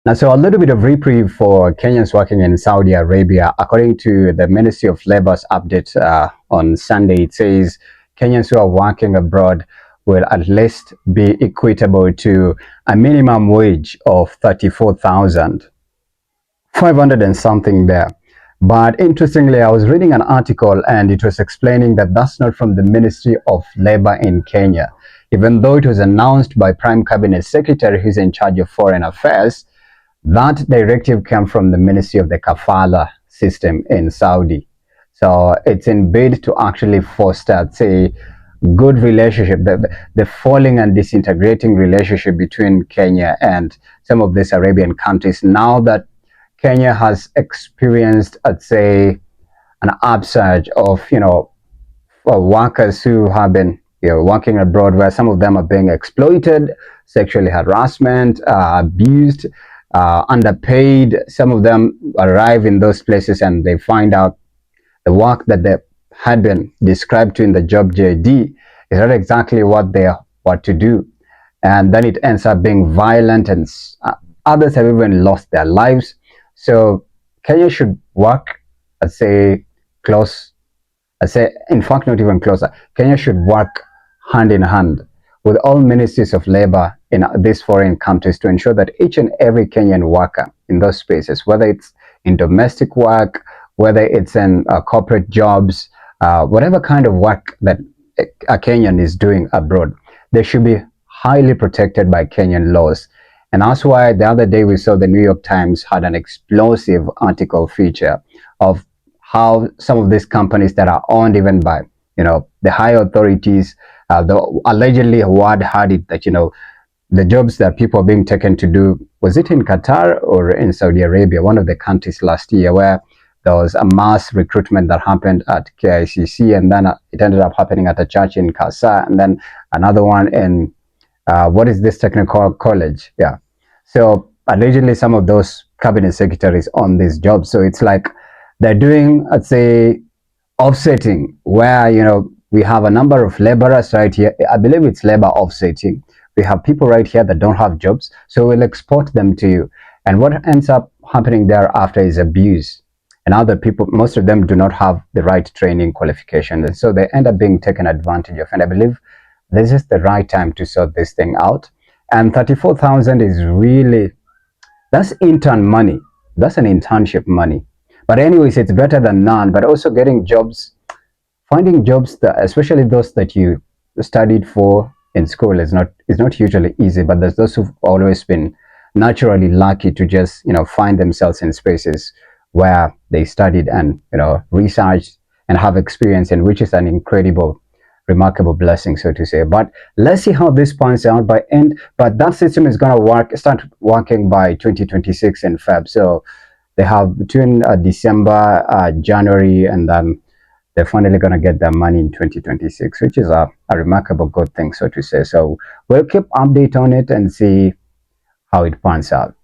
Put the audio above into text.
Now, so a little bit of reprieve for Kenyans working in Saudi Arabia. According to the Ministry of Labor's update on Sunday, it says Kenyans who are working abroad will at least be equitable to a minimum wage of 34,500 and something there. But interestingly, I was reading an article and it was explaining that that's not from the Ministry of Labor in Kenya. Even though it was announced by Prime Cabinet Secretary who's in charge of foreign affairs, that directive came from the Ministry of the Kafala system in Saudi. So it's in bid to actually foster, say, good relationship, the falling and disintegrating relationship between Kenya and some of these Arabian countries. Now that Kenya has experienced, I'd say, an upsurge of, workers who have been, working abroad, where some of them are being exploited, sexually harassment, abused, underpaid. Some of them arrive in those places and they find out the work that they had been described to in the job JD is not exactly what they want to do. And then it ends up being violent, and others have even lost their lives. So Kenya should work, I'd say, close. I'd say, in fact, not even closer. Kenya should work hand in hand with all ministries of labor in these foreign countries to ensure that each and every Kenyan worker in those spaces, whether it's in domestic work, whether it's in corporate jobs, whatever kind of work that a Kenyan is doing abroad, they should be highly protected by Kenyan laws. And that's why the other day we saw the New York Times had an explosive article feature of how some of these companies that are owned even by, the high authorities, allegedly word had it that, the jobs that people are being taken to do, was it in Qatar or in Saudi Arabia, one of the countries last year, where there was a mass recruitment that happened at KICC, and then it ended up happening at a church in Kasa, and then another one in, what is this technical college? Yeah. So allegedly some of those cabinet secretaries on these jobs. So it's like they're doing, I'd say, offsetting, where, we have a number of laborers right here. I believe it's labor offsetting. We have people right here that don't have jobs, so we'll export them to you. And what ends up happening thereafter is abuse. And other people, most of them do not have the right training qualification. And so they end up being taken advantage of. And I believe this is the right time to sort this thing out. And 34,000 is really, that's intern money. That's an internship money. But anyways, it's better than none. But also getting jobs, finding jobs that, especially those that you studied for in school, is not usually easy. But there's those who've always been naturally lucky to just find themselves in spaces where they studied and researched and have experience, and which is an incredible, remarkable blessing, so to say. But let's see how this pans out but that system is going to start working by 2026 in Feb. So they have between December, January, and then they're finally going to get their money in 2026, which is a remarkable good thing, so to say. So we'll keep update on it and see how it pans out.